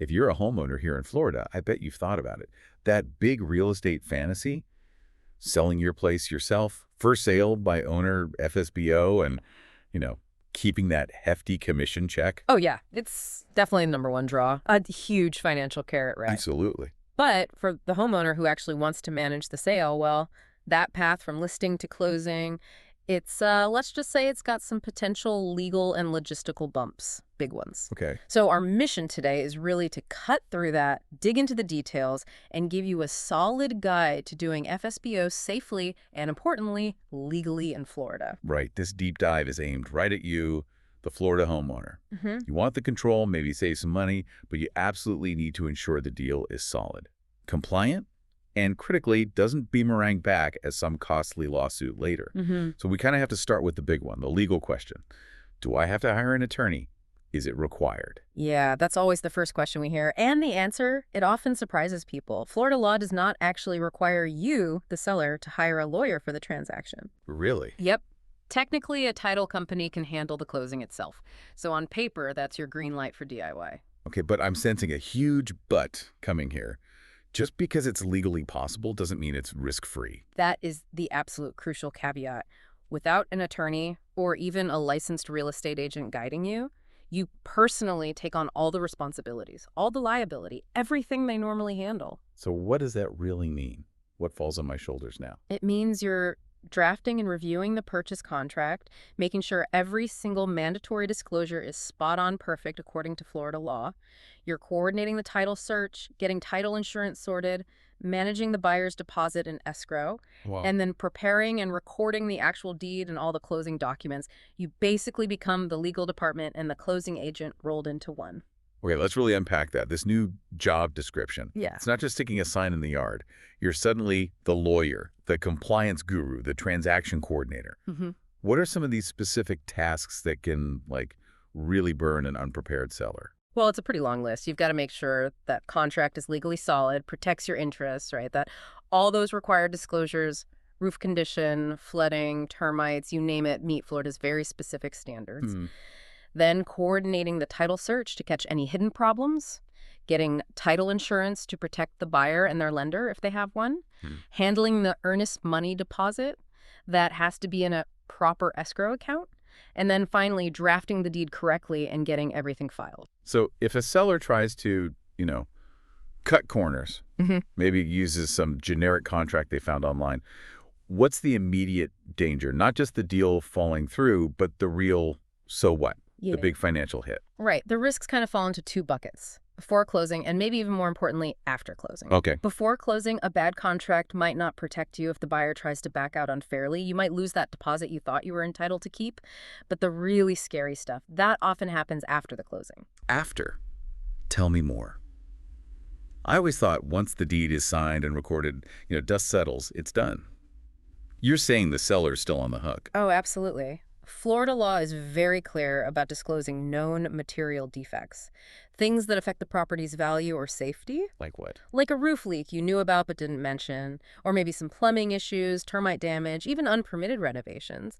If you're a homeowner here in Florida, I bet you've thought about it. That big real estate fantasy, selling your place yourself, for sale by owner FSBO, and, you know, keeping that hefty commission check. Oh, yeah. It's definitely the number one draw. A huge financial carrot, right? Absolutely. But for the homeowner who actually wants to manage the sale, well, that path from listing to closing, it's, let's just say it's got some potential legal and logistical bumps, big ones. Okay. So our mission today is really to cut through that, dig into the details, and give you a solid guide to doing FSBO safely and, importantly, legally in Florida. Right. This deep dive is aimed right at you, the Florida homeowner. Mm-hmm. You want the control, maybe save some money, but you absolutely need to ensure the deal is solid, compliant, and critically doesn't boomerang back as some costly lawsuit later. Mm-hmm. So we kind of have to start with the big one, the legal question. Do I have to hire an attorney? Is it required? Yeah, that's always the first question we hear. And the answer, it often surprises people. Florida law does not actually require you, the seller, to hire a lawyer for the transaction. Really? Yep. Technically, a title company can handle the closing itself. So on paper, that's your green light for DIY. Okay, but I'm sensing a huge but coming here. Just because it's legally possible doesn't mean it's risk-free. That is the absolute crucial caveat. Without an attorney or even a licensed real estate agent guiding you, you personally take on all the responsibilities, all the liability, everything they normally handle. So what does that really mean? What falls on my shoulders now? It means you're drafting and reviewing the purchase contract, making sure every single mandatory disclosure is spot on perfect according to Florida law. You're coordinating the title search, getting title insurance sorted, managing the buyer's deposit and escrow, Wow. and then preparing and recording the actual deed and all the closing documents. You basically become the legal department and the closing agent rolled into one. Okay, let's really unpack that. This new job description. Yeah. It's not just sticking a sign in the yard. You're suddenly the lawyer, the compliance guru, the transaction coordinator. Mm-hmm. What are some of these specific tasks that can, really burn an unprepared seller? Well, it's a pretty long list. You've got to make sure that contract is legally solid, protects your interests, right? That all those required disclosures, roof condition, flooding, termites, you name it, meet Florida's very specific standards. Then coordinating the title search to catch any hidden problems, getting title insurance to protect the buyer and their lender if they have one, handling the earnest money deposit that has to be in a proper escrow account, and then finally drafting the deed correctly and getting everything filed. So if a seller tries to, cut corners, maybe uses some generic contract they found online, what's the immediate danger? Not just the deal falling through, but the real so what? Yeah. The big financial hit. Right. The risks kind of fall into two buckets. Before closing, and maybe even more importantly, after closing. Okay. Before closing, a bad contract might not protect you if the buyer tries to back out unfairly. You might lose that deposit you thought you were entitled to keep. But the really scary stuff, that often happens after the closing. After? Tell me more. I always thought once the deed is signed and recorded, dust settles, it's done. You're saying the seller's still on the hook. Oh, absolutely. Florida law is very clear about disclosing known material defects, things that affect the property's value or safety. Like what? Like a roof leak you knew about but didn't mention, or maybe some plumbing issues, termite damage, even unpermitted renovations.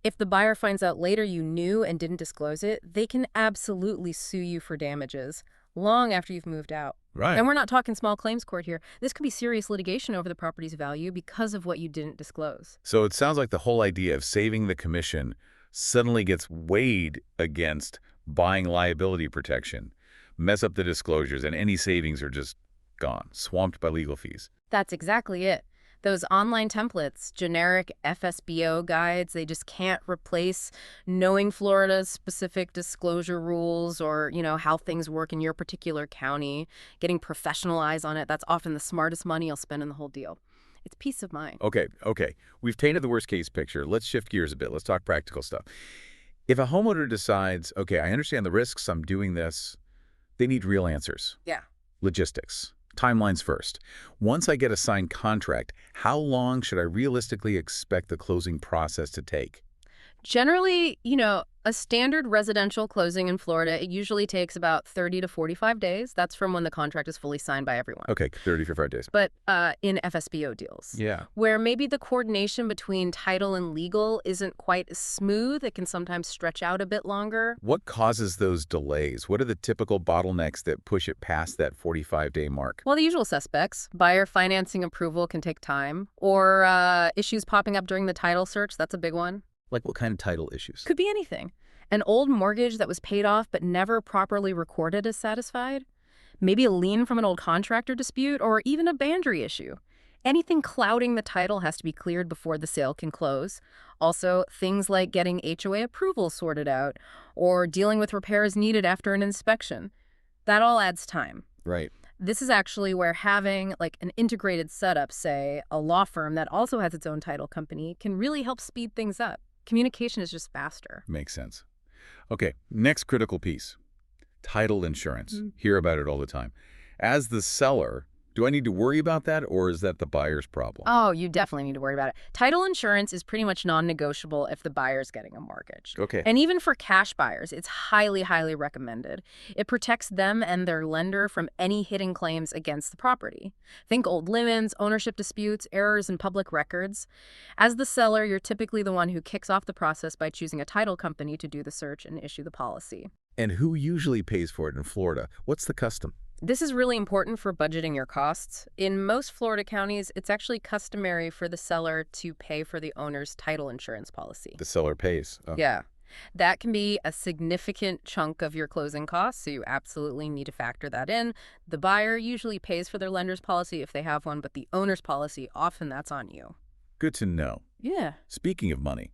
If the buyer finds out later you knew and didn't disclose it, they can absolutely sue you for damages long after you've moved out. Right. And we're not talking small claims court here. This could be serious litigation over the property's value because of what you didn't disclose. So it sounds like the whole idea of saving the commission suddenly gets weighed against buying liability protection, mess up the disclosures, and any savings are just gone, swamped by legal fees. That's exactly it. Those online templates, generic FSBO guides, they just can't replace knowing Florida's specific disclosure rules or, how things work in your particular county. Getting professional eyes on it, that's often the smartest money you'll spend in the whole deal. It's peace of mind. Okay. We've tainted the worst case picture. Let's shift gears a bit. Let's talk practical stuff. If a homeowner decides, okay, I understand the risks, I'm doing this, they need real answers. Yeah. Logistics. Timelines first. Once I get a signed contract, how long should I realistically expect the closing process to take? Generally, a standard residential closing in Florida, it usually takes about 30 to 45 days. That's from when the contract is fully signed by everyone. Okay, 30 for 5 days. But in FSBO deals, Yeah. where maybe the coordination between title and legal isn't quite as smooth, it can sometimes stretch out a bit longer. What causes those delays? What are the typical bottlenecks that push it past that 45-day mark? Well, the usual suspects. Buyer financing approval can take time, or issues popping up during the title search. That's a big one. Like what kind of title issues? Could be anything. An old mortgage that was paid off but never properly recorded as satisfied. Maybe a lien from an old contractor dispute, or even a boundary issue. Anything clouding the title has to be cleared before the sale can close. Also, things like getting HOA approval sorted out, or dealing with repairs needed after an inspection. That all adds time. Right. This is actually where having like an integrated setup, say a law firm that also has its own title company, can really help speed things up. Communication is just faster. Makes sense. Okay, next critical piece. Title insurance. Hear about it all the time. As the seller, do I need to worry about that, or is that the buyer's problem? Oh, you definitely need to worry about it. Title insurance is pretty much non-negotiable if the buyer's getting a mortgage. Okay. And even for cash buyers, it's highly, highly recommended. It protects them and their lender from any hidden claims against the property. Think old limits, ownership disputes, errors in public records. As the seller, you're typically the one who kicks off the process by choosing a title company to do the search and issue the policy. And who usually pays for it in Florida? What's the custom? This is really important for budgeting your costs. In most Florida counties, it's actually customary for the seller to pay for the owner's title insurance policy. The seller pays. Oh. Yeah. That can be a significant chunk of your closing costs, so you absolutely need to factor that in. The buyer usually pays for their lender's policy if they have one, but the owner's policy, often that's on you. Good to know. Yeah. Speaking of money,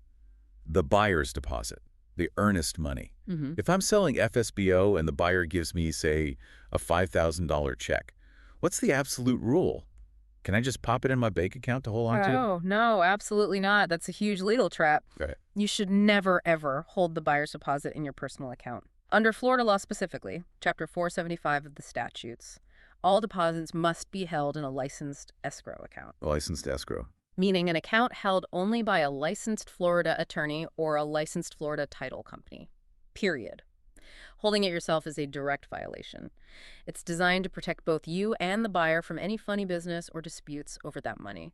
the buyer's deposit, the earnest money. If I'm selling FSBO and the buyer gives me, say, a $5,000 check, what's the absolute rule? Can I just pop it in my bank account to hold on to? Oh, no, absolutely not. That's a huge legal trap. Right. You should never, ever hold the buyer's deposit in your personal account. Under Florida law specifically, Chapter 475 of the statutes, all deposits must be held in a licensed escrow account. A licensed escrow. Meaning an account held only by a licensed Florida attorney or a licensed Florida title company. Period. Holding it yourself is a direct violation. It's designed to protect both you and the buyer from any funny business or disputes over that money.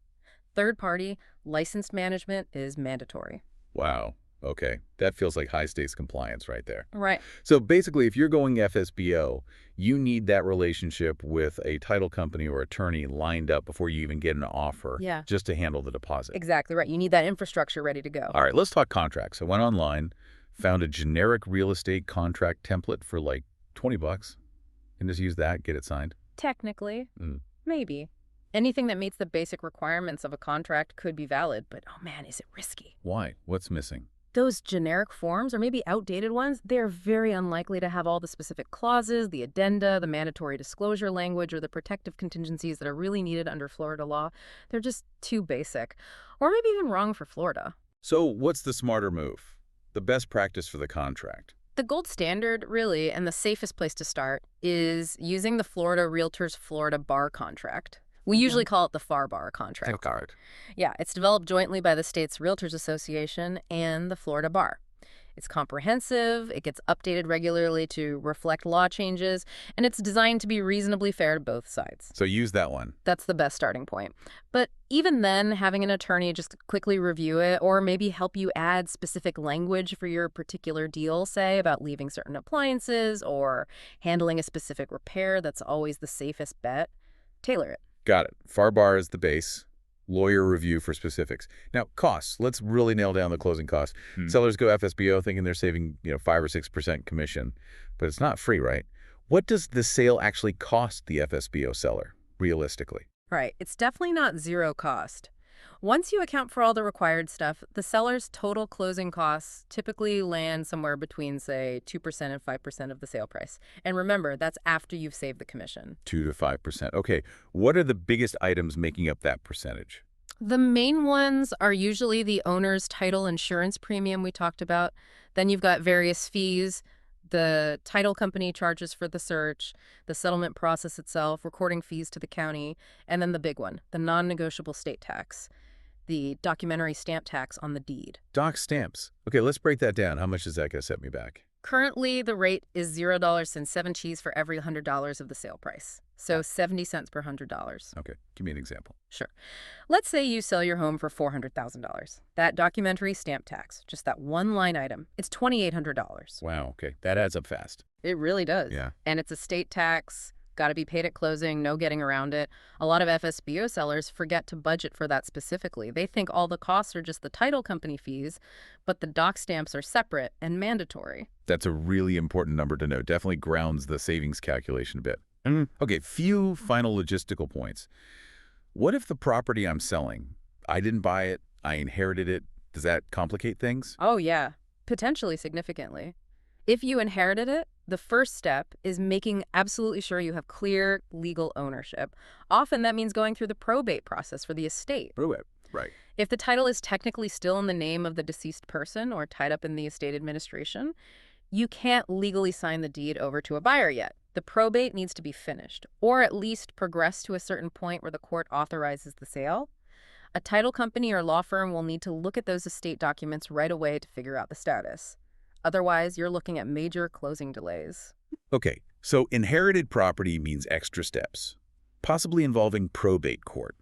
Third-party, licensed management is mandatory. Wow. Okay. That feels like high-stakes compliance right there. Right. So basically, if you're going FSBO, you need that relationship with a title company or attorney lined up before you even get an offer just to handle the deposit. Exactly right. You need that infrastructure ready to go. All right, let's talk contracts. I went online, found a generic real estate contract template for like $20. And just use that, get it signed. Technically, maybe. Anything that meets the basic requirements of a contract could be valid, but oh man, is it risky. Why? What's missing? Those generic forms, or maybe outdated ones, they're very unlikely to have all the specific clauses, the addenda, the mandatory disclosure language, or the protective contingencies that are really needed under Florida law. They're just too basic, or maybe even wrong for Florida. So what's the smarter move? The best practice for the contract? The gold standard, really, and the safest place to start is using the Florida Realtors Florida Bar contract. We usually call it the FAR Bar contract. Yeah, it's developed jointly by the state's Realtors Association and the Florida Bar. It's comprehensive, it gets updated regularly to reflect law changes, and it's designed to be reasonably fair to both sides. So use that one. That's the best starting point. But even then, having an attorney just quickly review it, or maybe help you add specific language for your particular deal, say, about leaving certain appliances or handling a specific repair, that's always the safest bet. Tailor it. Got it. FAR Bar is the base. Lawyer review for specifics. Now, costs. Let's really nail down the closing costs. Sellers go FSBO thinking they're saving 5 or 6% commission, but it's not free, right? What does the sale actually cost the FSBO seller, realistically? Right. It's definitely not zero cost. Once you account for all the required stuff, the seller's total closing costs typically land somewhere between, say, 2% and 5% of the sale price. And remember, that's after you've saved the commission. 2 to 5%. Okay. What are the biggest items making up that percentage? The main ones are usually the owner's title insurance premium we talked about. Then you've got various fees, the title company charges for the search, the settlement process itself, recording fees to the county, and then the big one, the non-negotiable state tax. the documentary stamp tax on the deed. Doc stamps. Okay, let's break that down. How much is that going to set me back? Currently, the rate is $0.07 for every $100 of the sale price. So 70 cents per $100. Okay, give me an example. Sure. Let's say you sell your home for $400,000. That documentary stamp tax, just that one line item, it's $2,800. Wow, okay. That adds up fast. It really does. Yeah. And it's a state tax, got to be paid at closing, no getting around it. A lot of FSBO sellers forget to budget for that specifically. They think all the costs are just the title company fees, but the doc stamps are separate and mandatory. That's a really important number to know. Definitely grounds the savings calculation a bit. Okay, few final logistical points. What if the property I'm selling, I didn't buy it, I inherited it? Does that complicate things? Oh, yeah, potentially significantly. If you inherited it, the first step is making absolutely sure you have clear legal ownership. Often that means going through the probate process for the estate. Probate, right. If the title is technically still in the name of the deceased person or tied up in the estate administration, you can't legally sign the deed over to a buyer yet. The probate needs to be finished, or at least progress to a certain point where the court authorizes the sale. A title company or law firm will need to look at those estate documents right away to figure out the status. Otherwise, you're looking at major closing delays. Okay, so inherited property means extra steps, possibly involving probate court.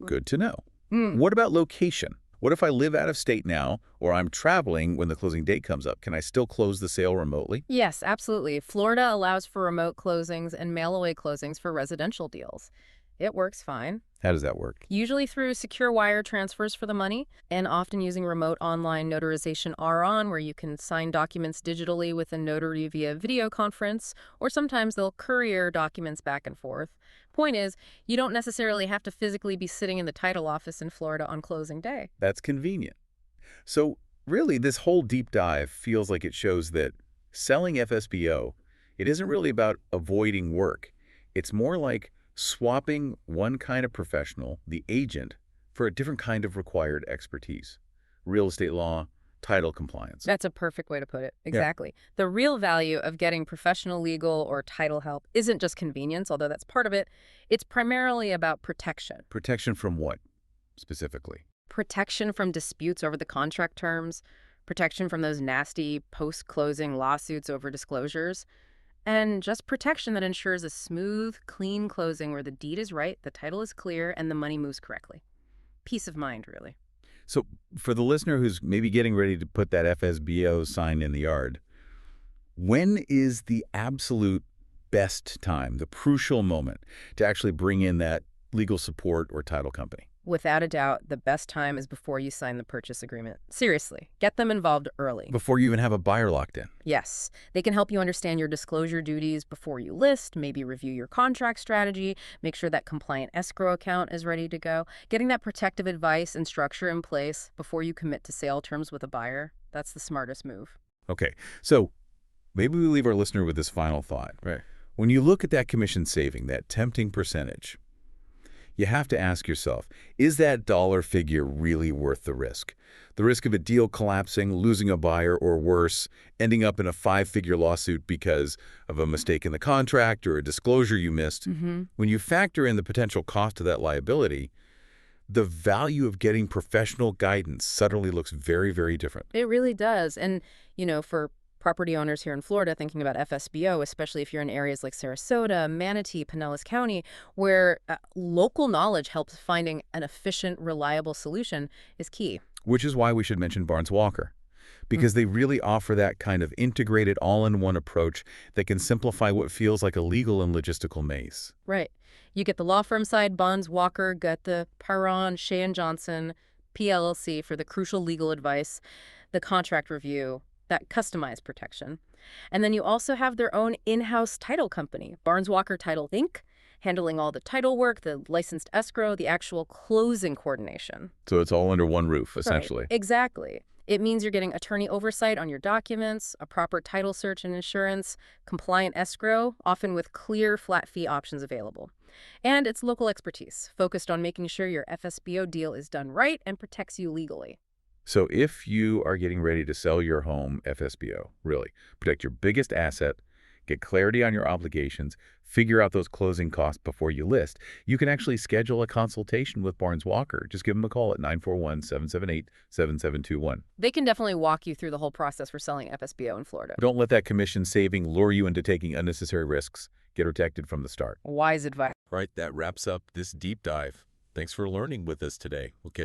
Good to know. What about location? What if I live out of state now, or I'm traveling when the closing date comes up? Can I still close the sale remotely? Yes, absolutely. Florida allows for remote closings and mail-away closings for residential deals. It works fine. How does that work? Usually through secure wire transfers for the money, and often using remote online notarization RON, where you can sign documents digitally with a notary via video conference, or sometimes they'll courier documents back and forth. Point is, you don't necessarily have to physically be sitting in the title office in Florida on closing day. That's convenient. So really, this whole deep dive feels like it shows that selling FSBO, it isn't really about avoiding work. It's more like swapping one kind of professional, the agent, for a different kind of required expertise. Real estate law, title compliance. That's a perfect way to put it. Exactly. Yeah. The real value of getting professional legal or title help isn't just convenience, although that's part of it. It's primarily about protection. Protection from what, specifically? Protection from disputes over the contract terms, protection from those nasty post-closing lawsuits over disclosures, and just protection that ensures a smooth, clean closing where the deed is right, the title is clear, and the money moves correctly. Peace of mind, really. So for the listener who's maybe getting ready to put that FSBO sign in the yard, when is the absolute best time, the crucial moment, to actually bring in that legal support or title company? Without a doubt, the best time is before you sign the purchase agreement. Seriously, get them involved early. Before you even have a buyer locked in? Yes. They can help you understand your disclosure duties before you list, maybe review your contract strategy, make sure that compliant escrow account is ready to go. Getting that protective advice and structure in place before you commit to sale terms with a buyer, that's the smartest move. Okay, so maybe we leave our listener with this final thought. Right. When you look at that commission saving, that tempting percentage, you have to ask yourself, is that dollar figure really worth the risk? The risk of a deal collapsing, losing a buyer, or worse, ending up in a 5-figure lawsuit because of a mistake in the contract or a disclosure you missed. When you factor in the potential cost of that liability, the value of getting professional guidance suddenly looks very, very different. It really does. And, for property owners here in Florida thinking about FSBO, especially if you're in areas like Sarasota, Manatee, Pinellas County, where local knowledge helps finding an efficient, reliable solution is key. Which is why we should mention Barnes Walker, because they really offer that kind of integrated all-in-one approach that can simplify what feels like a legal and logistical maze. Right. You get the law firm side, Barnes Walker, got the Perron, Shea & Johnson, PLLC for the crucial legal advice, the contract review, that customized protection. And then you also have their own in-house title company, Barnes Walker Title Inc., handling all the title work, the licensed escrow, the actual closing coordination. So it's all under one roof, essentially. Right. Exactly. It means you're getting attorney oversight on your documents, a proper title search and insurance, compliant escrow, often with clear flat fee options available. And it's local expertise, focused on making sure your FSBO deal is done right and protects you legally. So if you are getting ready to sell your home FSBO, really, protect your biggest asset, get clarity on your obligations, figure out those closing costs before you list, you can actually schedule a consultation with Barnes Walker. Just give them a call at 941-778-7721. They can definitely walk you through the whole process for selling FSBO in Florida. Don't let that commission saving lure you into taking unnecessary risks. Get protected from the start. Wise advice. All right, that wraps up this deep dive. Thanks for learning with us today. We'll catch you.